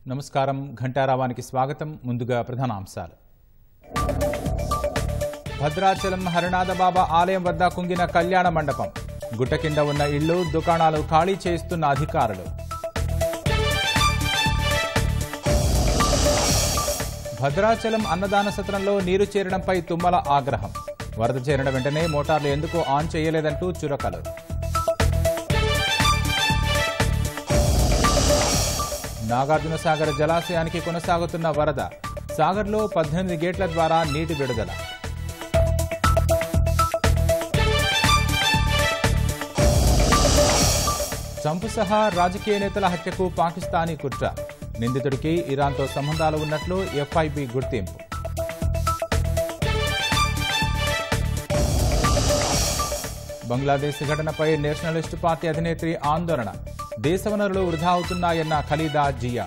నమస్కారం ఘంటారావానికి స్వాగతం. ముందుగా ప్రధానాంశాలు. భద్రాచలం హరినాథ బాబా ఆలయం వద్ద కుంగిన కళ్యాణ మండపం. గుట్ట కింద ఉన్న ఇళ్లు, దుకాణాలు ఖాళీ చేస్తున్న అధికారులు. భద్రాచలం అన్నదాన సత్రంలో నీరు చేరడంపై తుమ్మల ఆగ్రహం. వరద చేరిన వెంటనే మోటార్లు ఎందుకు ఆన్ చేయలేదంటూ చురకలు. నాగార్జున సాగర్ జలాశయానికి కొనసాగుతున్న వరద. సాగర్లో 18 గేట్ల ద్వారా నీటి విడుదల. ట్రంప్ సహా రాజకీయ నేతల హత్యకు పాకిస్తానీ కుట్ర. నిందితుడికి ఇరాన్తో సంబంధాలు ఉన్నట్లు ఎఫ్ఐబి గుర్తింపు. బంగ్లాదేశ్ ఘటనపై నేషనలిస్టు పార్టీ అధినేత్రి ఆందోళన. దేశ వనరులు వృధా అవుతున్నాయన్న ఖలీదా జియా.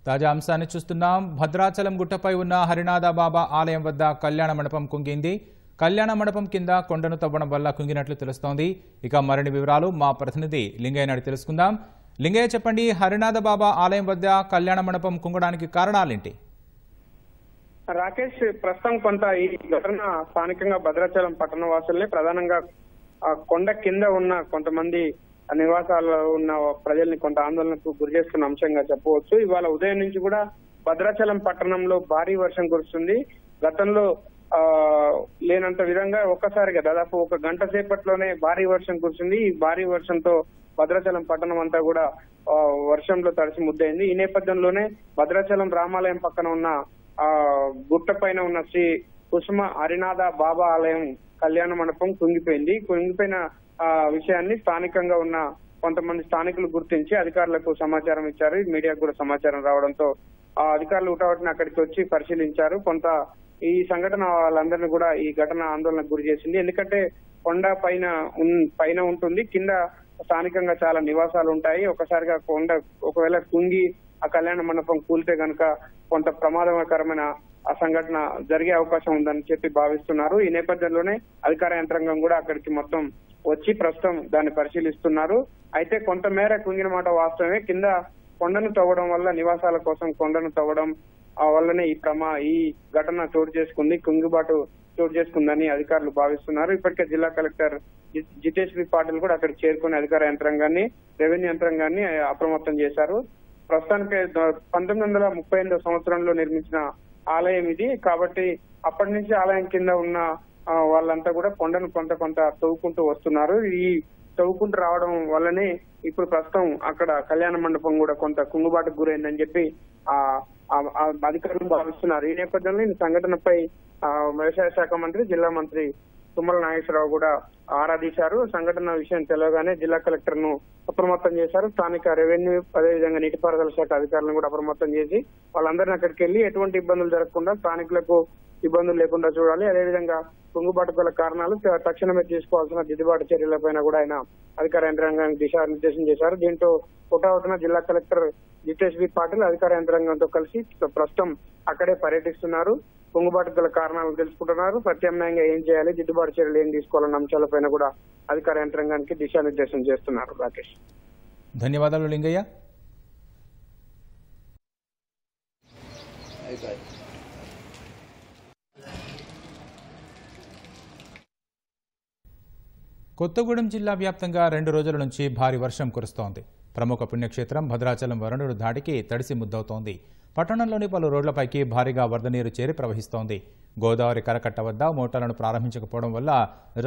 తాజా అంశాన్ని చూస్తున్నాం. భద్రాచలం గుట్టపై ఉన్న హరినాథ బాబా ఆలయం వద్ద కళ్యాణ మండపం కుంగింది. కళ్యాణ మండపం కింద కొండను తవ్వడం వల్ల కుంగినట్లు తెలుస్తోంది. ఇక మరిన్ని వివరాలు మా ప్రతినిధి లింగయ్య నాడి తెలుసుకుందాం. లింగయ్య, చెప్పండి, హరినాథ బాబా ఆలయం వద్ద కళ్యాణ మండపం కుంగడానికి కారణాలేంటి? రాకేష్, ప్రస్తుతం కొంత ఈ ఘటన స్థానికంగా భద్రాచలం పట్టణ వాసుల్ని, ప్రధానంగా కొండ కింద ఉన్న కొంతమంది నివాసాల్లో ఉన్న ప్రజల్ని కొంత ఆందోళనకు గురి చేస్తున్న అంశంగా చెప్పవచ్చు. ఇవాళ ఉదయం నుంచి కూడా భద్రాచలం పట్టణంలో భారీ వర్షం కురుస్తుంది. గతంలో లేనంత విధంగా ఒక్కసారిగా దాదాపు ఒక గంట సేపట్లోనే భారీ వర్షం కురిసింది. ఈ భారీ వర్షంతో భద్రాచలం పట్టణం అంతా కూడా వర్షంలో తడిసి ముద్దయింది. ఈ నేపథ్యంలోనే భద్రాచలం రామాలయం పక్కన ఉన్న గుట్ట పైన ఉన్న శ్రీ కుసుమ హరినాథ బాబా ఆలయం కళ్యాణ మండపం కుంగిపోయింది. కుంగిపోయిన విషయాన్ని స్థానికంగా ఉన్న కొంతమంది స్థానికులు గుర్తించి అధికారులకు సమాచారం ఇచ్చారు. మీడియాకు కూడా సమాచారం రావడంతో అధికారులు ఉటావటిని అక్కడికి వచ్చి పరిశీలించారు. కొంత ఈ సంఘటన వాళ్ళందరినీ కూడా ఈ ఘటన ఆందోళనకు గురి చేసింది. ఎందుకంటే కొండ పైన ఉంటుంది, కింద స్థానికంగా చాలా నివాసాలు ఉంటాయి. ఒకసారిగా కొండ ఒకవేళ కుంగి ఆ కళ్యాణ మండపం కూలితే గనక కొంత ప్రమాదకరమైన ఆ సంఘటన జరిగే అవకాశం ఉందని చెప్పి భావిస్తున్నారు. ఈ నేపథ్యంలోనే అధికార యంత్రాంగం కూడా అక్కడికి మొత్తం వచ్చి ప్రస్తుతం దాన్ని పరిశీలిస్తున్నారు. అయితే కొంతమేర కుంగిన మాట వాస్తవమే. కింద కొండను తవ్వడం వల్ల, నివాసాల కోసం కొండను తవ్వడం వల్లనే ఈ ఘటన చోటు చేసుకుంది, కుంగిబాటు చోటు చేసుకుందని అధికారులు భావిస్తున్నారు. ఇప్పటికే జిల్లా కలెక్టర్ జితేష్ బి పాటిల్ కూడా అక్కడికి చేరుకుని అధికార యంత్రాంగాన్ని, రెవెన్యూ యంత్రాంగాన్ని అప్రమత్తం చేశారు. ప్రస్తుతానికి 1938 సంవత్సరంలో నిర్మించిన ఆలయం ఇది. కాబట్టి అప్పటి నుంచి ఆలయం కింద ఉన్న వాళ్ళంతా కూడా కొండను కొంత తవ్వుకుంటూ వస్తున్నారు. ఈ తవ్వుకుంటూ రావడం వల్లనే ఇప్పుడు ప్రస్తుతం అక్కడ కళ్యాణ మండపం కూడా కొంత కుంగుబాటుకు గురైందని చెప్పి అధికారులు భావిస్తున్నారు. ఈ నేపథ్యంలో ఈ సంఘటనపై వ్యవసాయ శాఖ మంత్రి, జిల్లా మంత్రి తుమ్మల నాగేశ్వరరావు కూడా ఆరాధించారు. సంఘటన విషయం తెలియగానే జిల్లా కలెక్టర్ ను అప్రమత్తం చేశారు. స్థానిక రెవెన్యూ, అదేవిధంగా నీటిపారుదల శాఖ అధికారులను కూడా అప్రమత్తం చేసి వాళ్ళందరినీ అక్కడికి వెళ్లి ఎటువంటి ఇబ్బందులు జరగకుండా, స్థానికులకు ఇబ్బందులు లేకుండా చూడాలి. అదేవిధంగా కుంగుబాటు గల కారణాలు తక్షణమే తీసుకోవాల్సిన దిద్దుబాటు చర్యలపైన కూడా ఆయన అధికార యంత్రాంగానికి దిశానిర్దేశం చేశారు. దీంతో పుటావుతున్న జిల్లా కలెక్టర్ జితేష్ బి పాటిల్ అధికార యంత్రాంగంతో కలిసి ప్రస్తుతం అక్కడే పర్యటిస్తున్నారు. కుంగుబాటు గల కారణాలు తెలుసుకుంటున్నారు. ప్రత్యామ్నాయంగా ఏం చేయాలి, దిద్దుబాటు చర్యలు ఏం తీసుకోవాలన్న అంశాలపైన కూడా అధికార యంత్రాంగానికి దిశానిర్దేశం చేస్తున్నారు. రాకేష్, ధన్యవాదాలు లింగయ్య. కొత్తగూడెం జిల్లా వ్యాప్తంగా 2 రోజుల నుంచి భారీ వర్షం కురుస్తోంది. ప్రముఖ పుణ్యక్షేత్రం భద్రాచలం వరుణుడు దాడికి తడిసి ముద్దవుతోంది. పట్టణంలోని పలు రోడ్లపైకి భారీగా వరద నీరు చేరి ప్రవహిస్తోంది. గోదావరి కరకట్ట వద్ద మోటార్లను ప్రారంభించకపోవడం వల్ల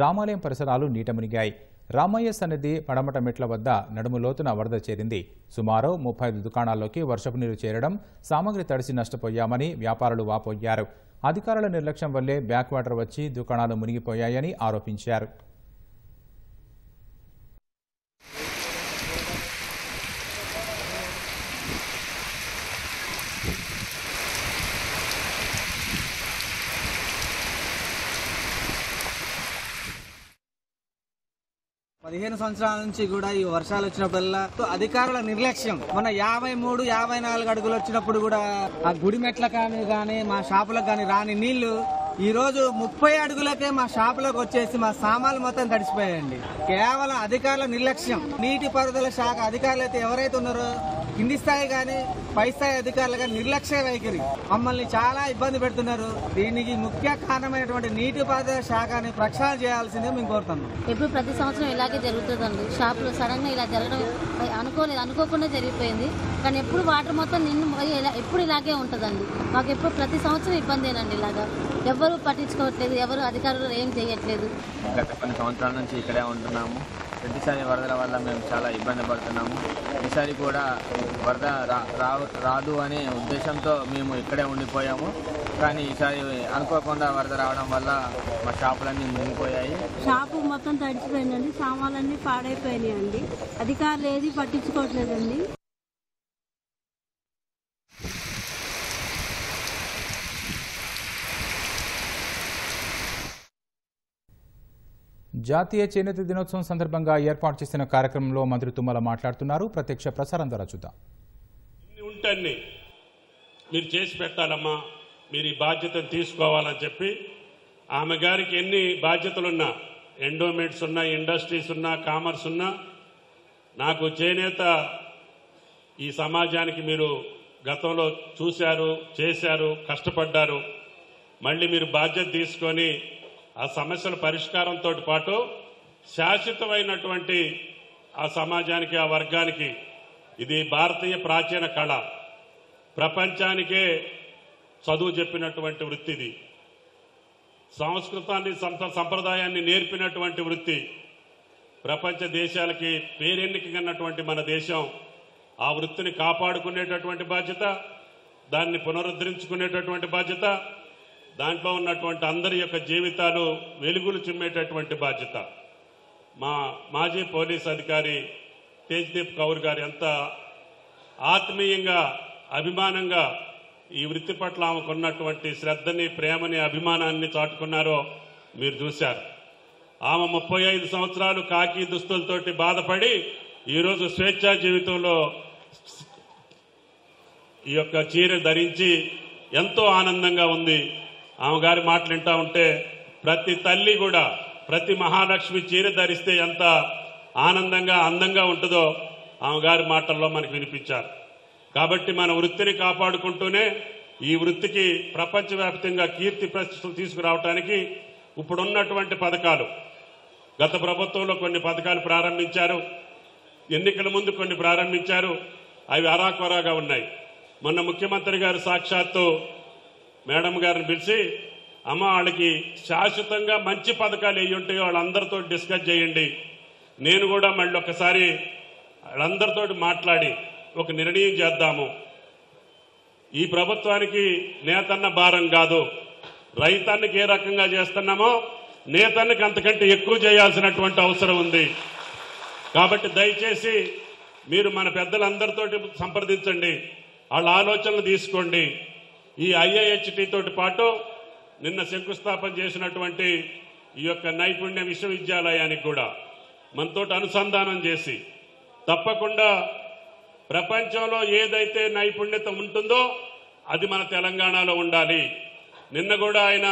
రామాలయం పరిసరాలు నీట మునిగాయి. రామయ్య సన్నిధి పడమట మెట్ల వద్ద నడుము లోతున వరద చేరింది. సుమారు 35 దుకాణాల్లోకి వర్షపు నీరు చేరడం, సామగ్రి తడిసి నష్టపోయామని వ్యాపారులు వాపోయారు. అధికారుల నిర్లక్ష్యం వల్లే బ్యాక్ వాటర్ వచ్చి దుకాణాలు మునిగిపోయాయని ఆరోపించారు. 15 సంవత్సరాల నుంచి కూడా ఈ వర్షాలు వచ్చినప్పుడల్లా అధికారుల నిర్లక్ష్యం. మన 53, 54 అడుగులు వచ్చినప్పుడు కూడా ఆ గుడి మెట్ల కానీ మా షాపులకు కానీ రాని నీళ్లు ఈ రోజు 30 అడుగులకే మా షాపులకు వచ్చేసి మా సామాన్లు మొత్తం తడిసిపోయాయండి. కేవలం అధికారుల నిర్లక్ష్యం. నీటిపారుదల శాఖ అధికారులు అయితే ఎవరైతే ఉన్నారో కింది స్థాయి కానీ పై స్థాయి అధికారులు కానీ నిర్లక్ష్య వైఖరి మమ్మల్ని చాలా ఇబ్బంది పెడుతున్నారు. దీనికి ముఖ్య కారణమైనటువంటి నీటిపారుదల శాఖని ప్రక్షాళన చేయాల్సిందే మేము కోరుతున్నాం. ఎప్పుడు ప్రతి సంవత్సరం ఇలాగే జరుగుతుందండి. షాపులో సడన్ గా ఇలా జరగడం అనుకోకుండా జరిగిపోయింది. కానీ ఎప్పుడు వాటర్ మొత్తం ఎప్పుడు ఇలాగే ఉంటుందండి. మాకు ఎప్పుడు ప్రతి సంవత్సరం ఇబ్బందేనండి. ఇలాగా ఎవరు పట్టించుకోవట్లేదు, ఎవరు అధికారులు ఏం చేయట్లేదు. గత కొన్ని సంవత్సరాల నుంచి ఇక్కడే ఉంటున్నాము. ప్రతిసారి వరదల వల్ల మేము చాలా ఇబ్బంది పడుతున్నాము. ఈసారి కూడా వరద రాదు అనే ఉద్దేశంతో మేము ఇక్కడే ఉండిపోయాము. కానీ ఈసారి అనుకోకుండా వరద రావడం వల్ల మా షాపులన్నీ మునిగిపోయాయి. షాపు మొత్తం తడిచిపోయిందండి. సామాన్లన్నీ పాడైపోయినాయండి. అధికారులు ఏది పట్టించుకోవట్లేదండి. జాతీయ చేనేత దినోత్సవం సందర్భంగా ఏర్పాటు చేసిన కార్యక్రమంలో మంత్రి తుమ్మల మాట్లాడుతున్నారు. ప్రత్యక్ష ప్రసారం ద్వారా చూద్దాం. ఇన్ని మీరు చేసి పెట్టాలమ్మా, మీరు ఈ బాధ్యతను తీసుకోవాలని చెప్పి ఆమె గారికి ఎన్ని బాధ్యతలున్నా, ఎండోమెంట్స్ ఉన్నా, ఇండస్ట్రీస్ ఉన్నా, కామర్స్ ఉన్నా, నాకు చేనేత ఈ సమాజానికి మీరు గతంలో చూశారు, చేశారు, కష్టపడ్డారు. మళ్ళీ మీరు బాధ్యత తీసుకొని ఆ సమస్యల పరిష్కారంతో పాటు శాశ్వతమైనటువంటి ఆ సమాజానికి, ఆ వర్గానికి ఇది భారతీయ ప్రాచీన కళ, ప్రపంచానికే చదువు చెప్పినటువంటి వృత్తి, ఇది సంస్కృతాన్ని సంప్రదాయాన్ని నేర్పినటువంటి వృత్తి, ప్రపంచ దేశాలకి పేరెన్నికన్నటువంటి మన దేశం ఆ వృత్తిని కాపాడుకునేటటువంటి బాధ్యత, దాన్ని పునరుద్ధరించుకునేటటువంటి బాధ్యత, దాంట్లో ఉన్నటువంటి అందరి యొక్క జీవితాలు వెలుగులు చిమ్మేటటువంటి బాధ్యత. మా మాజీ పోలీస్ అధికారి తేజ్దీప్ కౌర్ గారు ఎంత ఆత్మీయంగా, అభిమానంగా ఈ వృత్తి పట్ల ఆమెకున్నటువంటి శ్రద్ధని, ప్రేమని, అభిమానాన్ని చాటుకున్నారో మీరు చూశారు. ఆమె 35 సంవత్సరాలు కాకి దుస్తులతోటి బాధపడి ఈరోజు స్వేచ్ఛా జీవితంలో ఈ యొక్క చీర ధరించి ఎంతో ఆనందంగా ఉంది. ఆమె గారి మాటలు వింటా ఉంటే ప్రతి తల్లి కూడా, ప్రతి మహాలక్ష్మి చీర ధరిస్తే ఎంత ఆనందంగా, అందంగా ఉంటుందో ఆమె గారి మాటల్లో మనకు వినిపించారు. కాబట్టి మన వృత్తిని కాపాడుకుంటూనే ఈ వృత్తికి ప్రపంచవ్యాప్తంగా కీర్తి ప్రతిష్టలు తీసుకురావడానికి ఇప్పుడున్నటువంటి పథకాలు, గత ప్రభుత్వంలో కొన్ని పథకాలు ప్రారంభించారు, ఎన్నికల ముందు కొన్ని ప్రారంభించారు, అవి అరాకొరాగా ఉన్నాయి. మొన్న ముఖ్యమంత్రి గారు సాక్షాత్తు మేడం గారిని పిలిచి, అమ్మ వాళ్ళకి శాశ్వతంగా మంచి పథకాలు ఏవి ఉంటాయో వాళ్ళందరితో డిస్కస్ చేయండి, నేను కూడా మళ్ళీ ఒకసారి వాళ్ళందరితో మాట్లాడి ఒక నిర్ణయం చేద్దాము. ఈ ప్రభుత్వానికి నేతన్న భారం కాదు, రైతానికి ఏ రకంగా చేస్తున్నామో నేతన్నకి అంతకంటే ఎక్కువ చేయాల్సినటువంటి అవసరం ఉంది. కాబట్టి దయచేసి మీరు మన పెద్దలందరితో సంప్రదించండి, వాళ్ళ ఆలోచనలు తీసుకోండి. ఈ IIHT తోటి పాటు నిన్న శంకుస్థాపన చేసినటువంటి ఈ యొక్క నైపుణ్య విశ్వవిద్యాలయానికి కూడా మనతో అనుసంధానం చేసి తప్పకుండా ప్రపంచంలో ఏదైతే నైపుణ్యత ఉంటుందో అది మన తెలంగాణలో ఉండాలి. నిన్న కూడా ఆయన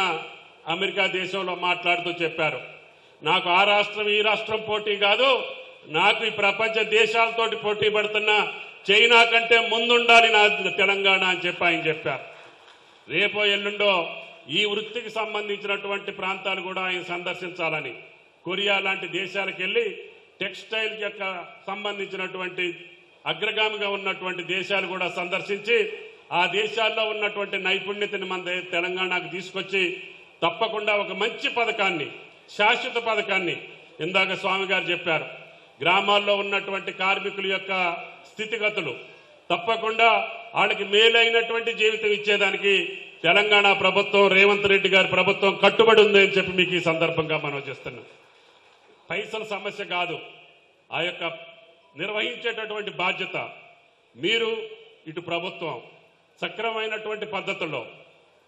అమెరికా దేశంలో మాట్లాడుతూ చెప్పారు, నాకు ఆ రాష్ట్రం ఈ రాష్ట్రం పోటీ కాదు, నాకు ఈ ప్రపంచ దేశాలతోటి పోటీ పడుతున్న చైనా కంటే ముందుండాలి నా తెలంగాణ అని చెప్పి ఆయన చెప్పారు. రేపో ఎల్లుండో ఈ వృత్తికి సంబంధించినటువంటి ప్రాంతాలు కూడా ఆయన సందర్శించాలని, కొరియా లాంటి దేశాలకు వెళ్ళి టెక్స్టైల్ యొక్క సంబంధించినటువంటి అగ్రగామిగా ఉన్నటువంటి దేశాలు కూడా సందర్శించి ఆ దేశాల్లో ఉన్నటువంటి నైపుణ్యతని మన తెలంగాణకు తీసుకొచ్చి తప్పకుండా ఒక మంచి పథకాన్ని, శాశ్వత పథకాన్ని, ఇందాక స్వామి గారు చెప్పారు, గ్రామాల్లో ఉన్నటువంటి కార్మికుల యొక్క స్థితిగతులు తప్పకుండా వాళ్ళకి మేలైనటువంటి జీవితం ఇచ్చేదానికి తెలంగాణ ప్రభుత్వం, రేవంత్ రెడ్డి గారి ప్రభుత్వం కట్టుబడి ఉంది అని చెప్పి మీకు ఈ సందర్భంగా మనం చేస్తున్నాం. పైసల సమస్య కాదు, ఆ యొక్క నిర్వహించేటటువంటి బాధ్యత మీరు, ఇటు ప్రభుత్వం సక్రమైనటువంటి పద్ధతుల్లో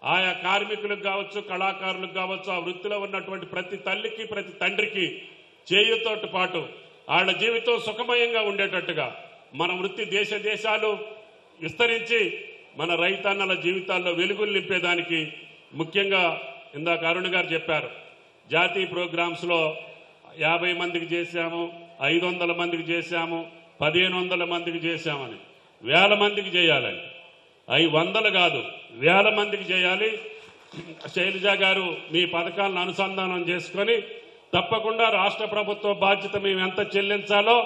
ఆయా కార్మికులకు కావచ్చు, కళాకారులకు కావచ్చు, ఆ వృత్తిలో ఉన్నటువంటి ప్రతి తల్లికి, ప్రతి తండ్రికి చేయుతో పాటు వాళ్ళ జీవితం సుఖమయంగా ఉండేటట్టుగా మన వృత్తి దేశాలు విస్తరించి మన రైతన్నల జీవితాల్లో వెలుగులు నింపేదానికి ముఖ్యంగా ఇందాక అరుణ్ గారు చెప్పారు, జాతీయ ప్రోగ్రామ్స్లో 50 మందికి చేశాము, 500 మందికి చేశాము, 1500 మందికి చేశామని. 1000 మందికి చేయాలండి. 500 కాదు, 1000 మందికి చేయాలి. శైలజ గారు మీ పథకాలను అనుసంధానం చేసుకొని తప్పకుండా రాష్ట్ర ప్రభుత్వ బాధ్యత మేము ఎంత చెల్లించాలో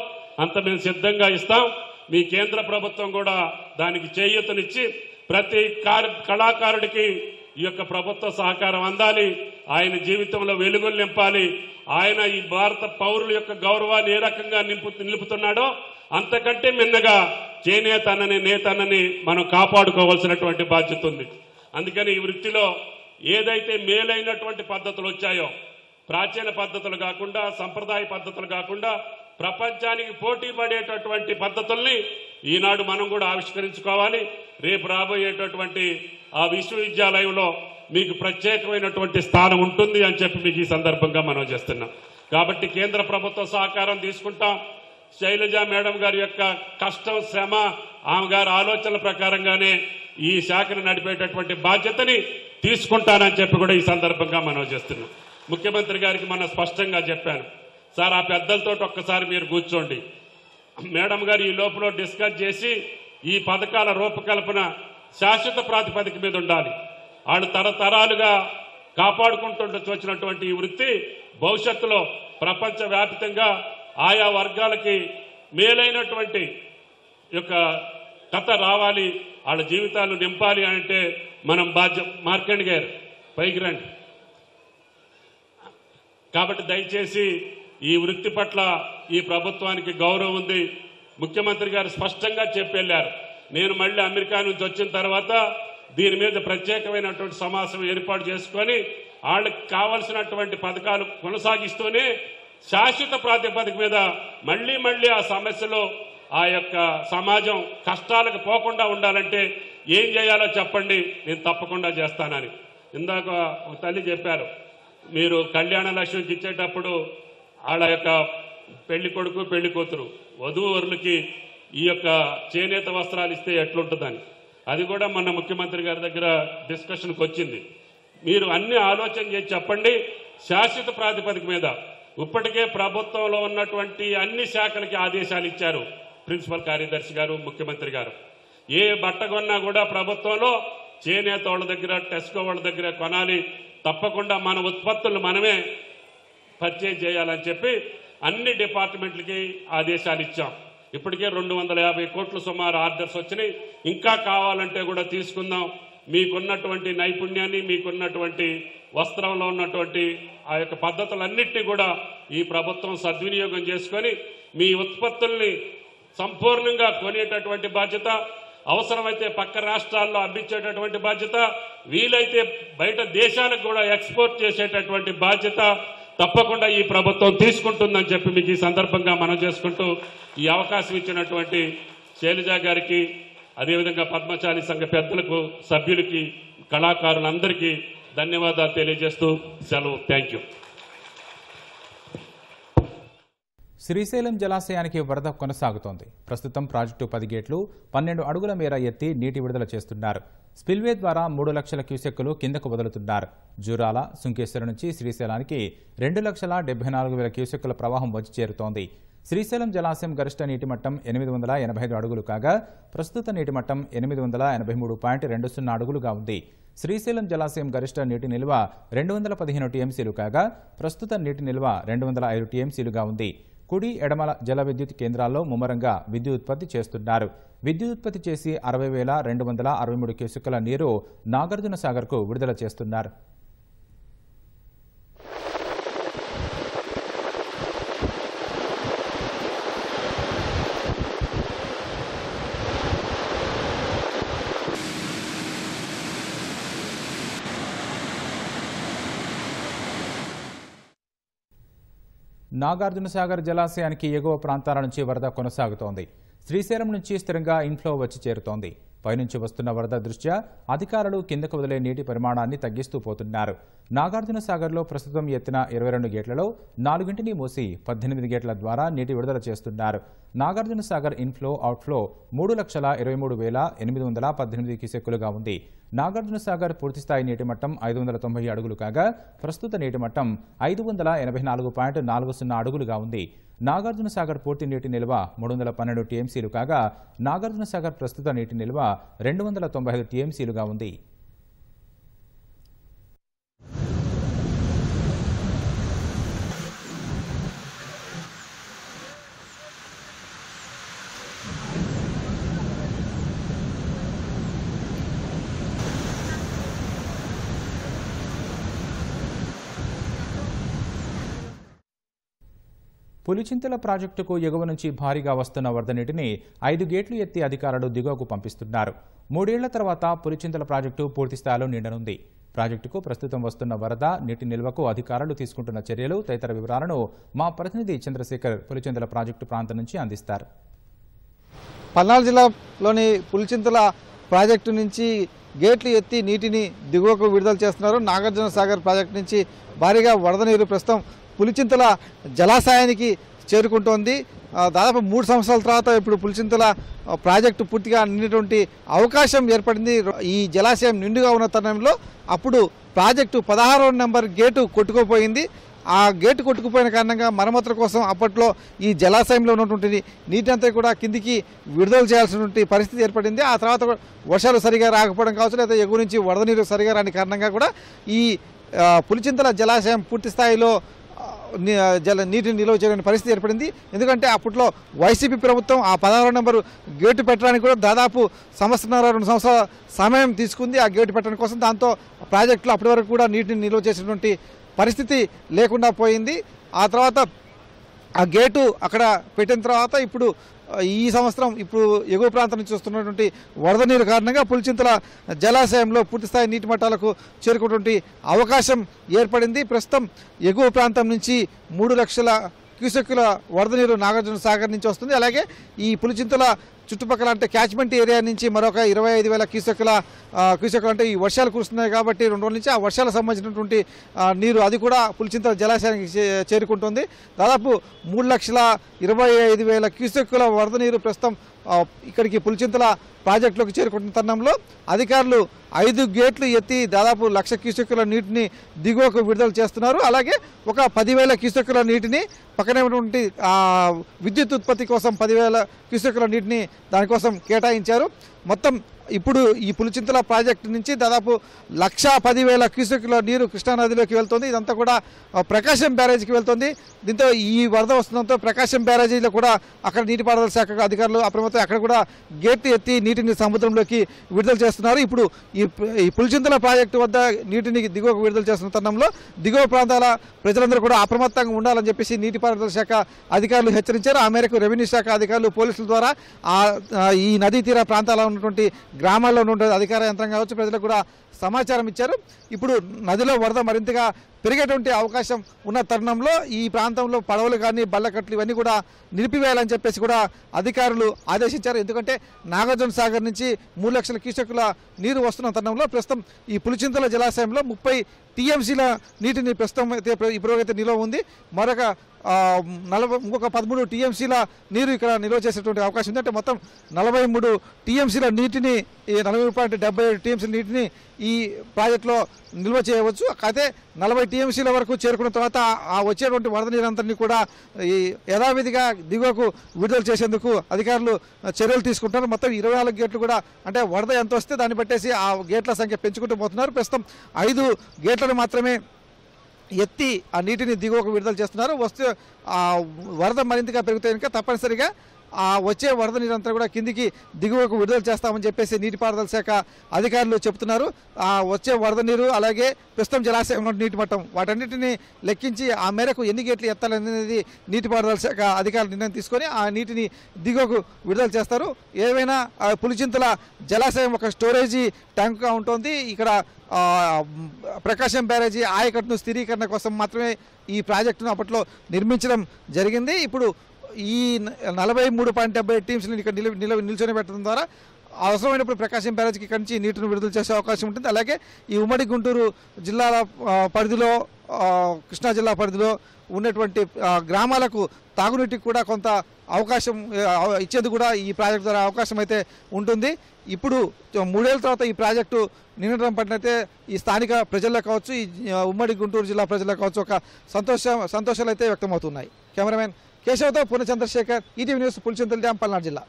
అంత మేము సిద్ధంగా ఇస్తాం. మీ కేంద్ర ప్రభుత్వం కూడా దానికి చేయూతనిచ్చి ప్రతి కళాకారుడికి ఈ యొక్క ప్రభుత్వ సహకారం అందాలి. ఆయన జీవితంలో వెలుగులు నింపాలి. ఆయన ఈ భారత పౌరుల యొక్క గౌరవాన్ని ఏ రకంగా నిలుపుతున్నాడో అంతకంటే మిన్నగా చేనేతన్నని నేతన్నని మనం కాపాడుకోవాల్సినటువంటి బాధ్యత ఉంది. అందుకని ఈ వృత్తిలో ఏదైతే మేలైనటువంటి పద్ధతులు వచ్చాయో, ప్రాచీన పద్ధతులు కాకుండా, సంప్రదాయ పద్ధతులు కాకుండా ప్రపంచానికి పోటీ పడేటటువంటి పద్ధతుల్ని ఈనాడు మనం కూడా ఆవిష్కరించుకోవాలి. రేపు రాబోయేటటువంటి ఆ విశ్వవిద్యాలయంలో మీకు ప్రత్యేకమైనటువంటి స్థానం ఉంటుంది అని చెప్పి మీకు ఈ సందర్భంగా మనం చేస్తున్నాం. కాబట్టి కేంద్ర ప్రభుత్వ సహకారం తీసుకుంటాం. శైలజ మేడం గారి యొక్క కష్టం, శ్రమ, ఆమె గారి ఆలోచనల ప్రకారంగానే ఈ శాఖను నడిపేటటువంటి బాధ్యతని తీసుకుంటానని చెప్పి కూడా ఈ సందర్భంగా మనం చేస్తున్నాం. ముఖ్యమంత్రి గారికి మనం స్పష్టంగా చెప్పాను, సార్ ఆ పెద్దలతో ఒక్కసారి మీరు కూర్చోండి, మేడం గారు ఈ లోపల డిస్కస్ చేసి ఈ పథకాల రూపకల్పన శాశ్వత ప్రాతిపదిక మీద ఉండాలి. వాళ్ళు తరతరాలుగా కాపాడుకుంటూ వచ్చినటువంటి ఈ వృత్తి భవిష్యత్తులో ప్రపంచవ్యాప్తంగా ఆయా వర్గాలకి మేలైనటువంటి యొక్క కథ రావాలి, వాళ్ళ జీవితాలు నింపాలి అంటే మనం మార్కండ్ గారు పైకి రండి. కాబట్టి దయచేసి ఈ వృత్తి పట్ల ఈ ప్రభుత్వానికి గౌరవం ఉంది. ముఖ్యమంత్రి గారు స్పష్టంగా చెప్పెళ్లారు, నేను మళ్ళీ అమెరికా నుంచి వచ్చిన తర్వాత దీని మీద ప్రత్యేకమైనటువంటి సమావేశం ఏర్పాటు చేసుకొని వాళ్ళకి కావలసినటువంటి పథకాలు కొనసాగిస్తూనే శాశ్వత ప్రాతిపదిక మీద మళ్లీ ఆ సమస్యలో ఆ యొక్క సమాజం కష్టాలకు పోకుండా ఉండాలంటే ఏం చేయాలో చెప్పండి, నేను తప్పకుండా చేస్తానని. ఇందాక ఒక తల్లి చెప్పారు, మీరు కళ్యాణ లక్ష్మికి ఇచ్చేటప్పుడు వాళ్ళ యొక్క పెళ్లి కొడుకు పెళ్లి కూతురు వధూవరులకి ఈ యొక్క చేనేత వస్త్రాలు ఇస్తే ఎట్లుంటుందని. అది కూడా మన ముఖ్యమంత్రి గారి దగ్గర డిస్కషన్కి వచ్చింది. మీరు అన్ని ఆలోచన చేసి చెప్పండి. శాశ్వత ప్రాతిపదిక మీద ఇప్పటికే ప్రభుత్వంలో ఉన్నటువంటి అన్ని శాఖలకి ఆదేశాలు ఇచ్చారు ప్రిన్సిపల్ కార్యదర్శి గారు, ముఖ్యమంత్రి గారు. ఏ బట్ట కొన్నా కూడా ప్రభుత్వంలో చేనేత వాళ్ళ దగ్గర, టెస్కో వాళ్ళ దగ్గర కొనాలి, తప్పకుండా మన ఉత్పత్తులు మనమే పర్చేజ్ చేయాలని చెప్పి అన్ని డిపార్ట్మెంట్లకి ఆదేశాలు ఇచ్చాం. ఇప్పటికే 250 కోట్లు సుమారు ఆర్డర్స్ వచ్చినాయి. ఇంకా కావాలంటే కూడా తీసుకుందాం. మీకున్నటువంటి నైపుణ్యాన్ని, మీకున్నటువంటి వస్త్రంలో ఉన్నటువంటి ఆ యొక్క పద్ధతులన్నింటినీ కూడా ఈ ప్రభుత్వం సద్వినియోగం చేసుకొని మీ ఉత్పత్తుల్ని సంపూర్ణంగా కొనేటటువంటి బాధ్యత, అవసరమైతే పక్క రాష్ట్రాల్లో అమ్మించేటటువంటి బాధ్యత, వీలైతే బయట దేశాలకు కూడా ఎక్స్పోర్ట్ చేసేటటువంటి బాధ్యత తప్పకుండా ఈ ప్రభుత్వం తీసుకుంటుందని చెప్పి మీకు ఈ సందర్భంగా మనం చేసుకుంటూ ఈ అవకాశం ఇచ్చినటువంటి శైలజ గారికి, అదేవిధంగా పద్మశాలి సంఘ పెద్దలకు, సభ్యులకి, కళాకారులందరికీ ధన్యవాదాలు తెలియజేస్తూ సెలవు. Thank you. శ్రీశైలం జలాశయానికి వరద కొనసాగుతోంది. ప్రస్తుతం ప్రాజెక్టు 10 గేట్లు 12 అడుగుల మేర ఎత్తి నీటి విడుదల చేస్తున్నారు. స్పిల్వే ద్వారా 3 లక్షల క్యూసెక్కులు కిందకు వదులుతున్నారు. జూరాల, సుంకేశ్వర నుంచి శ్రీశైలానికి 2,74,000 క్యూసెక్కుల ప్రవాహం వచ్చి చేరుతోంది. శ్రీశైలం జలాశయం గరిష్ట నీటి మట్టం 885 అడుగులు కాగా ప్రస్తుత నీటి మట్టం 883.20 అడుగులుగా ఉంది. శ్రీశైలం జలాశయం గరిష్ట నీటి నిల్వ 215 టీఎంసీలు కాగా ప్రస్తుత నీటి నిల్వ 205 టీఎంసీలుగా ఉంది. కుడి, ఎడమల జల విద్యుత్ కేంద్రాల్లో ముమ్మరంగా విద్యుత్ ఉత్పత్తి చేస్తున్నారు. విద్యుత్ ఉత్పత్తి చేసి 60,263 క్యూసెక్కుల నీరు నాగార్జున సాగర్కు విడుదల చేస్తున్నారు. నాగార్జునసాగర్ జలాశయానికి ఎగువ ప్రాంతాల నుంచి వరద కొనసాగుతోంది. శ్రీశైలం నుంచి స్థిరంగా ఇన్ఫ్లో వచ్చి చేరుతోంది. పైనుంచి వస్తున్న వరద దృష్ట్యా అధికారులు కిందకు వదిలే నీటి పరిమాణాన్ని తగ్గిస్తూ పోతున్నారు. నాగార్జున సాగర్లో ప్రస్తుతం ఎత్తిన 22 గేట్లలో 4 మూసి 18 గేట్ల ద్వారా నీటి విడుదల చేస్తున్నారు. నాగార్జున సాగర్ ఇన్ఫ్లో అవుట్ఫ్లో 3,23,818 క్యూసెక్కులుగా ఉంది. నాగార్జున సాగర్ పూర్తిస్థాయి నీటి మట్టం 590 అడుగులు కాగా ప్రస్తుత నీటి మట్టం 584.40 అడుగులుగా ఉంది. నాగార్జున సాగర్ పూర్తి నీటి నిల్వ 312 టీఎంసీలు కాగా నాగార్జున సాగర్ ప్రస్తుత నీటి నిల్వ 295 టీఎంసీలుగా ఉంది. పులిచింతల ప్రాజెక్టుకు ఎగువ నుంచి భారీగా వస్తున్న వరద నీటిని 5 గేట్లు ఎత్తి అధికారులు దిగువకు పంపిస్తున్నారు. 3 ఏళ్ల తర్వాత పులిచింతల ప్రాజెక్టు పూర్తిస్థాయిలో నిండనుంది. ప్రాజెక్టుకు ప్రస్తుతం వస్తున్న వరద నీటి నిల్వకు అధికారులు తీసుకుంటున్న చర్యలు తదితర వివరాలను మా ప్రతినిధి చంద్రశేఖర్ పులిచింతల ప్రాజెక్టు ప్రాంతం నుంచి అందిస్తారు. పల్నాడు జిల్లాలోని పులిచింతల ప్రాజెక్టు నుంచి గేట్లు ఎత్తి నీటిని దిగువకు విడుదల చేస్తున్నారు. నాగార్జున సాగర్ ప్రాజెక్టు నుంచి భారీగా వరద నీరు ప్రస్తుతం పులిచింతల జలాశయానికి చేరుకుంటోంది. దాదాపు 3 సంవత్సరాల తర్వాత ఇప్పుడు పులిచింతల ప్రాజెక్టు పూర్తిగా నిండినటువంటి అవకాశం ఏర్పడింది. ఈ జలాశయం నిండుగా ఉన్న తరుణంలో అప్పుడు ప్రాజెక్టు 16వ నెంబర్ గేటు కొట్టుకుపోయింది. ఆ గేటు కొట్టుకుపోయిన కారణంగా మరమ్మతుల కోసం అప్పట్లో ఈ జలాశయంలో ఉన్నటువంటి నీటి అంతా కూడా కిందికి విడుదల చేయాల్సినటువంటి పరిస్థితి ఏర్పడింది. ఆ తర్వాత వర్షాలు సరిగా రాకపోవడం కావచ్చు, లేదా ఎగువ నుంచి వరద నీరు సరిగా రాని కారణంగా కూడా ఈ పులిచింతల జలాశయం పూర్తి స్థాయిలో నీటిని నిల్వ చేయలేని పరిస్థితి ఏర్పడింది. ఎందుకంటే అప్పట్లో వైసీపీ ప్రభుత్వం ఆ 16వ నెంబరు గేటు పెట్టడానికి కూడా దాదాపు 1.5-2 సంవత్సరాల సమయం తీసుకుంది ఆ గేటు పెట్టడం కోసం. దాంతో ప్రాజెక్టులో అప్పటి వరకు కూడా నీటిని నిల్వ చేసినటువంటి పరిస్థితి లేకుండా పోయింది. ఆ తర్వాత ఆ గేటు అక్కడ పెట్టిన తర్వాత ఇప్పుడు ఈ సంవత్సరం ఇప్పుడు ఎగువ ప్రాంతం నుంచి వస్తున్నటువంటి వరద నీరు కారణంగా పులిచింతల జలాశయంలో పూర్తిస్థాయి నీటి మట్టాలకు చేరుకున్నటువంటి అవకాశం ఏర్పడింది. ప్రస్తుతం ఎగువ ప్రాంతం నుంచి 3 లక్షల క్యూసెక్కుల వరద నీరు నాగార్జున సాగర్ నుంచి వస్తుంది. అలాగే ఈ పులిచింతల చుట్టుపక్కల అంటే క్యాచ్మెంట్ ఏరియా నుంచి మరొక 25,000 క్యూసెక్కులు అంటే ఈ వర్షాలు కురుస్తున్నాయి కాబట్టి 2 రోజుల నుంచి ఆ వర్షాలకు సంబంధించినటువంటి నీరు అది కూడా పులిచింతల జలాశయానికి చేరుకుంటుంది. దాదాపు 3,25,000 క్యూసెక్కుల వరద నీరు ప్రస్తుతం ఇక్కడికి పులిచింతల ప్రాజెక్టులోకి చేరుకుంటున్న తరుణంలో అధికారులు 5 గేట్లు ఎత్తి దాదాపు 1,00,000 క్యూసెక్కుల నీటిని దిగువకు విడుదల చేస్తున్నారు. అలాగే ఒక 10,000 క్యూసెక్కుల నీటిని పక్కనే ఉన్నటువంటి విద్యుత్ ఉత్పత్తి కోసం 10,000 క్యూసెక్కుల నీటిని దానికోసం కేటాయించారు. మొత్తం ఇప్పుడు ఈ పులిచింతల ప్రాజెక్టు నుంచి దాదాపు 1,10,000 క్యూసెక్కుల నీరు కృష్ణానదిలోకి వెళ్తుంది. ఇదంతా కూడా ప్రకాశం బ్యారేజీకి వెళ్తుంది. దీంతో ఈ వరద వస్తుందంతో ప్రకాశం బ్యారేజీలో కూడా అక్కడ నీటిపారుదల శాఖ అధికారులు అప్రమత్తం అక్కడ కూడా గేట్లు ఎత్తి నీటిని సముద్రంలోకి విడుదల చేస్తున్నారు. ఇప్పుడు ఈ పులిచింతల ప్రాజెక్టు వద్ద నీటిని దిగువకు విడుదల చేస్తున్న తరుణంలో దిగువ ప్రాంతాల ప్రజలందరూ కూడా అప్రమత్తంగా ఉండాలని చెప్పేసి నీటిపారుదల శాఖ అధికారులు హెచ్చరించారు. ఆ మేరకు రెవెన్యూ శాఖ అధికారులు పోలీసుల ద్వారా ఈ నదీ తీర ప్రాంతాల్లో ఉన్నటువంటి గ్రామాల్లో ఉన్నటువంటి అధికార యంత్రం కావచ్చు ప్రజలకు కూడా సమాచారం ఇచ్చారు. ఇప్పుడు నదిలో వరద మరింతగా పెరిగేటువంటి అవకాశం ఉన్న తరుణంలో ఈ ప్రాంతంలో పడవలు కానీ బల్లకట్లు ఇవన్నీ కూడా నిలిపివేయాలని చెప్పేసి కూడా అధికారులు ఆదేశించారు. ఎందుకంటే నాగార్జున సాగర్ నుంచి 3 లక్షల క్యూసెక్కుల నీరు వస్తున్న తరుణంలో ప్రస్తుతం ఈ పులిచింతల జలాశయంలో 30 టీఎంసీల నీటిని ప్రస్తుతం ఇప్పుడైతే నిల్వ ఉంది. మరొక ఇంకొక 13 టీఎంసీల నీరు ఇక్కడ నిల్వ చేసేటువంటి అవకాశం ఉంది. అంటే మొత్తం 43 టీఎంసీల నీటిని 40.77 టీఎంసీల నీటిని ఈ ప్రాజెక్టులో నిల్వ చేయవచ్చు. అయితే 40 టీఎంసీల వరకు చేరుకున్న తర్వాత ఆ వచ్చేటువంటి వరద నీరంతని కూడా ఈ యథావిధిగా దిగువకు విడుదల చేసేందుకు అధికారులు చర్యలు తీసుకుంటున్నారు. మొత్తం 24 గేట్లు కూడా అంటే వరద ఎంత వస్తే దాన్ని బట్టేసి ఆ గేట్ల సంఖ్య పెంచుకుంటూ పోతున్నారు. ప్రస్తుతం 5 గేట్లను మాత్రమే ఎత్తి ఆ నీటిని దిగువకు విడుదల చేస్తున్నారు. వస్తే ఆ వరద మరింతగా పెరిగితే కనుక తప్పనిసరిగా ఆ వచ్చే వరద నీరంతా కూడా కిందికి దిగువకు విడుదల చేస్తామని చెప్పేసి నీటిపారుదల శాఖ అధికారులు చెబుతున్నారు. ఆ వచ్చే వరద నీరు అలాగే ప్రస్తుతం జలాశయంలో నీటి మట్టం వాటన్నిటిని లెక్కించి ఆ మేరకు ఎన్ని గేట్లు ఎత్తాలనేది నీటిపారుదల శాఖ అధికారులు నిర్ణయం తీసుకొని ఆ నీటిని దిగువకు విడుదల చేస్తారు. ఏవైనా పులిచింతల జలాశయం ఒక స్టోరేజీ ట్యాంకుగా ఉంటుంది. ఇక్కడ ప్రకాశం బ్యారేజీ ఆయకట్టును స్థిరీకరణ కోసం మాత్రమే ఈ ప్రాజెక్టును అప్పట్లో నిర్మించడం జరిగింది. ఇప్పుడు ఈ 43.70 టీమ్స్ని ఇక్కడ నిల్చొని పెట్టడం ద్వారా అవసరమైనప్పుడు ప్రకాశం బ్యారేజ్కి ఇక్కడి నుంచి నీటిని విడుదల చేసే అవకాశం ఉంటుంది. అలాగే ఈ ఉమ్మడి గుంటూరు జిల్లాల పరిధిలో కృష్ణా జిల్లా పరిధిలో ఉన్నటువంటి గ్రామాలకు తాగునీటికి కూడా కొంత అవకాశం ఇచ్చేందుకు కూడా ఈ ప్రాజెక్టు ద్వారా అవకాశం అయితే ఉంటుంది. ఇప్పుడు 3 ఏళ్ల తర్వాత ఈ ప్రాజెక్టు నిర్ణయం పడినైతే ఈ స్థానిక ప్రజల్లో కావచ్చు, ఈ ఉమ్మడి గుంటూరు జిల్లా ప్రజల్లో కావచ్చు ఒక సంతోషాలు అయితే వ్యక్తమవుతున్నాయి. కెమెరామెన్ కేశవతో Purnachandrasekhar, ETV news, Pulichintala dam, Palnadu జిల్లా.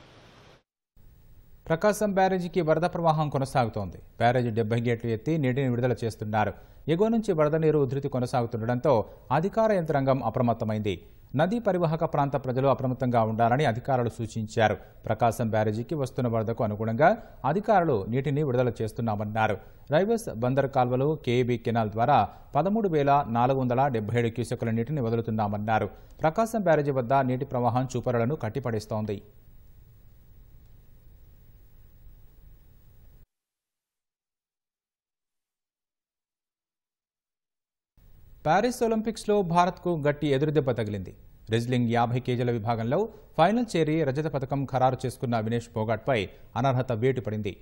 ప్రకాశం బ్యారేజీకి వరద ప్రవాహం కొనసాగుతోంది. బ్యారేజీ 70 గేట్లు ఎత్తి నీటిని విడుదల చేస్తున్నారు. ఎగువ నుంచి వరద నీరు ఉధృతి కొనసాగుతుండటంతో అధికార యంత్రాంగం అప్రమత్తమైంది. నదీ పరివాహక ప్రాంత ప్రజలు అప్రమత్తంగా ఉండాలని అధికారులు సూచించారు. ప్రకాశం బ్యారేజీకి వస్తున్న వరదకు అనుగుణంగా అధికారులు నీటిని విడుదల చేస్తున్నామన్నారు. రైవస్ బందర్ కాల్వలు, కేఈబీ కెనాల్ ద్వారా 13,477 క్యూసెక్కుల నీటిని వదులుతున్నామన్నారు. ప్రకాశం బ్యారేజీ వద్ద నీటి ప్రవాహం చూపరులను కట్టిపడేస్తోంది. ప్యారిస్ ఒలింపిక్స్లో భారత్కు గట్టి ఎదురుదెబ్బ తగిలింది. రెజ్లింగ్ 50 కేజీల విభాగంలో ఫైనల్ చేరి రజత పథకం ఖరారు చేసుకున్న వినేష్ ఫోగాట్పై అనర్హత వేటు పడింది.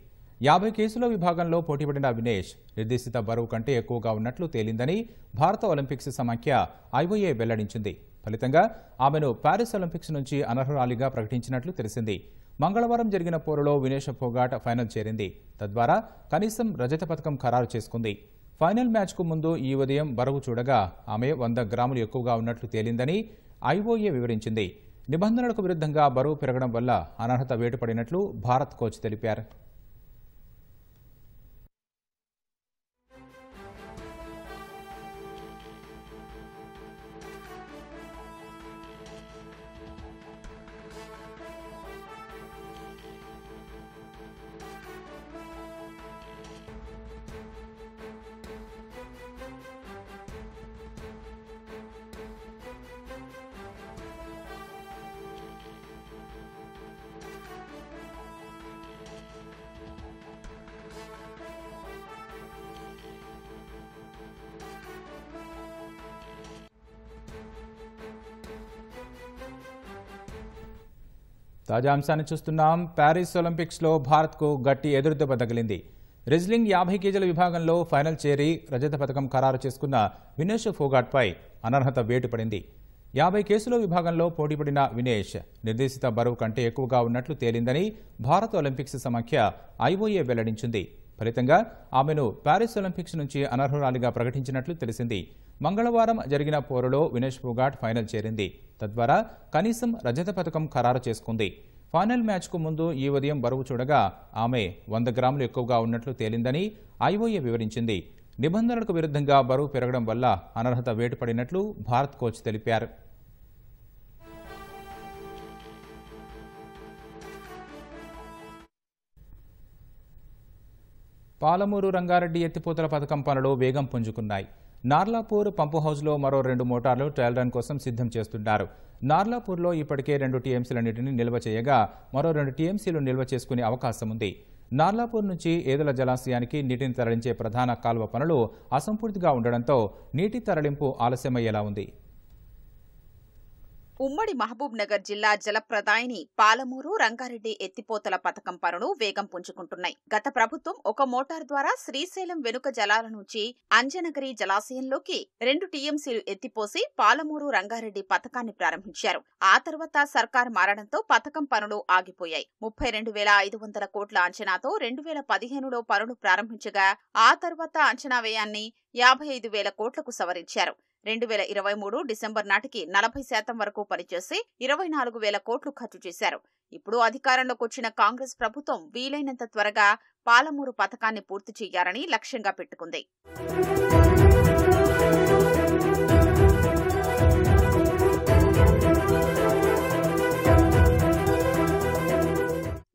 50 కేజీల విభాగంలో పోటీపడిన వినేష్ నిర్దేశిత బరువు కంటే ఎక్కువగా ఉన్నట్లు తేలిందని భారత ఒలింపిక్స్ సమాఖ్య ఐఓఏ వెల్లడించింది. ఫలితంగా ఆమెను ప్యారిస్ ఒలింపిక్స్ నుంచి అనర్హురాలిగా ప్రకటించినట్లు తెలిసింది. మంగళవారం జరిగిన పోరులో వినేష్ ఫోగాట్ ఫైనల్ చేరింది. తద్వారా కనీసం రజత పథకం ఖరారు చేసుకుంది. ఫైనల్ మ్యాచ్కు ముందు ఈ ఉదయం బరువు చూడగా ఆమె 100 గ్రాములు ఎక్కువగా ఉన్నట్లు తేలిందని ఐఓఏ వివరించింది. నిబంధనలకు విరుద్ధంగా బరువు పెరగడం వల్ల అనర్హత వేటుపడినట్లు భారత్ కోచ్ తెలిపారు. తాజా అంశాన్ని చూస్తున్నాం. ప్యారిస్ ఒలింపిక్స్లో భారత్కు గట్టి ఎదురుదెబ్బ తగిలింది. రెజ్లింగ్ 50 కేజీల విభాగంలో ఫైనల్ చేరి రజత పథకం ఖరారు చేసుకున్న వినేష్ ఫోగాట్పై అనర్హత వేటు పడింది. 50 కేసుల విభాగంలో పోటీపడిన వినేష్ నిర్దేశిత బరువు కంటే ఎక్కువగా ఉన్నట్లు తేలిందని భారత ఒలింపిక్స్ సమాఖ్య ఐఓఏ వెల్లడించింది. ఫలితంగా ఆమెను ప్యారిస్ ఒలింపిక్స్ నుంచి అనర్హురాలిగా ప్రకటించినట్లు తెలిసింది. మంగళవారం జరిగిన పోరులో వినేష్ ఫోగాట్ ఫైనల్ చేరింది. తద్వారా కనీసం రజత పథకం ఖరారు చేసుకుంది. ఫైనల్ మ్యాచ్కు ముందు ఈ ఉదయం బరువు చూడగా ఆమె 100 గ్రాములు ఎక్కువగా ఉన్నట్లు తేలిందని ఐఓఏ వివరించింది. నిబంధనలకు విరుద్ధంగా బరువు పెరగడం వల్ల అనర్హత వేటుపడినట్లు భారత్ కోచ్ తెలిపారు. పాలమూరు రంగారెడ్డి ఎత్తిపోతల పథకం పనులు వేగం పుంజుకున్నాయి. నార్లాపూర్ పంపు హౌస్లో మరో 2 మోటార్లు ట్రయల్ రన్ కోసం సిద్ధం చేస్తున్నారు. నార్లాపూర్లో ఇప్పటికే 2 టీఎంసీల నీటిని నిల్వ చేయగా మరో 2 టీఎంసీలు నిల్వ చేసుకునే అవకాశం ఉంది. నార్లాపూర్ నుంచి ఏదల జలాశయానికి నీటిని తరలించే ప్రధాన కాల్వ పనులు అసంపూర్తిగా ఉండడంతో నీటి తరలింపు ఆలస్యమయ్యేలా ఉంది. ఉమ్మడి మహబూబ్ నగర్ జిల్లా జలప్రదాయిని పాలమూరు రంగారెడ్డి ఎత్తిపోతల పథకం పనులు వేగం పుంజుకుంటున్నాయి. గత ప్రభుత్వం ఒక మోటార్ ద్వారా శ్రీశైలం వెనుక జలాల నుంచి అంజనగిరి జలాశయంలోకి 2 టీఎంసీలు ఎత్తిపోసి పాలమూరు రంగారెడ్డి పథకాన్ని ప్రారంభించారు. ఆ తర్వాత సర్కార్ మారడంతో పథకం పనులు ఆగిపోయాయి. 32,500 కోట్ల అంచనాతో 2015లో పనులు ప్రారంభించగా ఆ తర్వాత అంచనా వ్యయాన్ని 55,000 కోట్లకు సవరించారు. 2023 డిసెంబర్ నాటికి 40% వరకు పనిచేసి 24,000 కోట్లు ఖర్చు చేశారు. ఇప్పుడు అధికారంలోకి వచ్చిన కాంగ్రెస్ ప్రభుత్వం వీలైనంత త్వరగా పాలమూరు పథకాన్ని పూర్తి చేయాలని లక్ష్యంగా పెట్టుకుంది.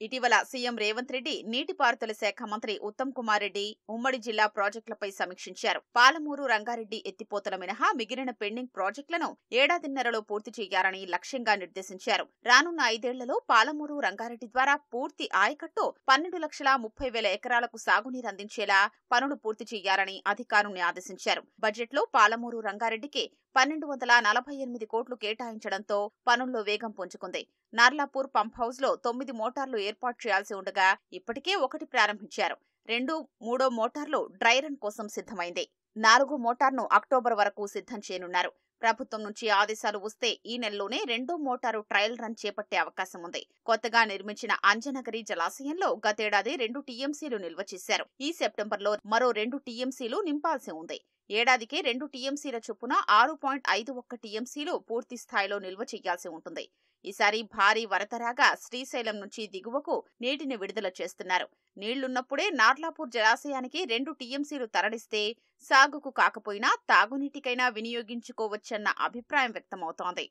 ఇటీవల సీఎం రేవంత్ రెడ్డి నీటిపారుదల శాఖ మంత్రి ఉత్తమ్ కుమార్ రెడ్డి ఉమ్మడి జిల్లా ప్రాజెక్టులపై సమీక్షించారు. పాలమూరు రంగారెడ్డి ఎత్తిపోతల మినహా మిగిలిన పెండింగ్ ప్రాజెక్టులను ఏడాదిన్నరలో పూర్తి చేయాలని లక్ష్యంగా నిర్దేశించారు. రానున్న 5 ఏళ్లలో పాలమూరు రంగారెడ్డి ద్వారా పూర్తి ఆయకట్టు 12,30,000 ఎకరాలకు సాగునీరు అందించేలా పనులు పూర్తి చేయాలని అధికారుల్ని ఆదేశించారు. బడ్జెట్లో పాలమూరు రంగారెడ్డికి 1248 కోట్లు కేటాయించడంతో పనుల్లో వేగం పుంజుకుంది. నార్లాపూర్ పంప్ హౌస్ లో 9 మోటార్లు ఏర్పాటు చేయాల్సి ఉండగా ఇప్పటికే 1 ప్రారంభించారు. 2, 3 మోటార్లు డ్రై రన్ కోసం సిద్ధమైంది. 4 మోటార్ను అక్టోబర్ వరకు సిద్ధం చేయనున్నారు. ప్రభుత్వం నుంచి ఆదేశాలు వస్తే ఈ నెలలోనే 2వ మోటారు ట్రయల్ రన్ చేపట్టే అవకాశం ఉంది. కొత్తగా నిర్మించిన అంజనగిరి జలాశయంలో గతేడాది 2 టీఎంసీలు నిల్వ చేశారు. ఈ సెప్టెంబర్లో మరో 2 టీఎంసీలు నింపాల్సి ఉంది. ఏడాదికి 2 టీఎంసీల చొప్పున 6.51 టీఎంసీలు పూర్తి స్థాయిలో నిల్వ చేయాల్సి ఉంటుంది. ఈసారి భారీ వరద రాగా శ్రీశైలం నుంచి దిగువకు నీటిని విడుదల చేస్తున్నారు. నీళ్లున్నప్పుడే నార్లాపూర్ జలాశయానికి 2 టీఎంసీలు తరలిస్తే సాగుకు కాకపోయినా తాగునీటికైనా వినియోగించుకోవచ్చన్న అభిప్రాయం వ్యక్తమవుతోంది.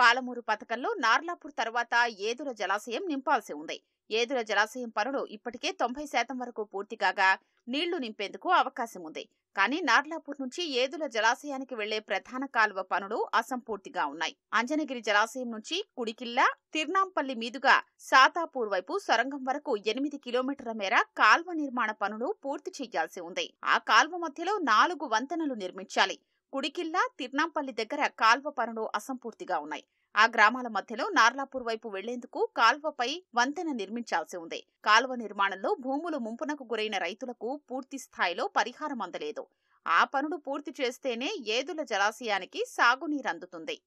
పాలమూరు పథకంలో నార్లాపూర్ తర్వాత ఏదుల జలాశయం నింపాల్సి ఉంది. ఏదుల జలాశయం పనులు ఇప్పటికే 90% వరకు పూర్తి కాగా నీళ్లు నింపేందుకు అవకాశం ఉంది. కానీ నార్లాపూర్ నుంచి ఏదుల జలాశయానికి వెళ్లే ప్రధాన కాలువ పనులు అసంపూర్తిగా ఉన్నాయి. అంజనగిరి జలాశయం నుంచి కుడికిల్లా, తిర్నాంపల్లి మీదుగా సాతాపూర్ వైపు సొరంగం వరకు 8 కిలోమీటర్ల మేర కాల్వ నిర్మాణ పనులు పూర్తి చేయాల్సి ఉంది. ఆ కాల్వ మధ్యలో 4 వంతెనలు నిర్మించాలి. కుడికిల్లా, తిర్నాంపల్లి దగ్గర కాల్వ పనులు అసంపూర్తిగా ఉన్నాయి. ఆ గ్రామాల మధ్యలో నార్లాపూర్ వైపు వెళ్లేందుకు కాల్వపై వంతెన నిర్మించాల్సి ఉంది. కాల్వ నిర్మాణంలో భూములు ముంపునకు గురైన రైతులకు పూర్తి స్థాయిలో పరిహారం అందలేదు. ఆ పనులు పూర్తి చేస్తేనే ఏదుల జలాశయానికి సాగునీరు అందుతుంది.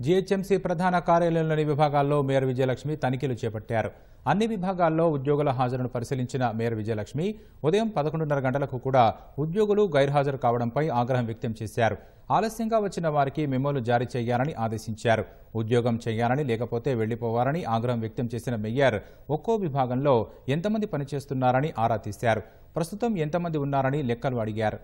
జీహెచ్ఎంసీ ప్రధాన కార్యాలయంలోని విభాగాల్లో మేయర్ విజయలక్ష్మి తనిఖీలు చేపట్టారు. అన్ని విభాగాల్లో ఉద్యోగుల హాజరును పరిశీలించిన మేయర్ విజయలక్ష్మి ఉదయం 11:30 గంటలకు కూడా ఉద్యోగులు గైర్హాజరు కావడంపై ఆగ్రహం వ్యక్తం చేశారు. ఆలస్యంగా వచ్చిన వారికి మెమోలు జారీ చేయాలని ఆదేశించారు. ఉద్యోగం చేయాలని లేకపోతే వెళ్లిపోవాలని ఆగ్రహం వ్యక్తం చేసిన మేయర్ ఒక్కో విభాగంలో ఎంతమంది పనిచేస్తున్నారని ఆరా తీశారు. ప్రస్తుతం ఎంతమంది ఉన్నారని లెక్కలు అడిగారు.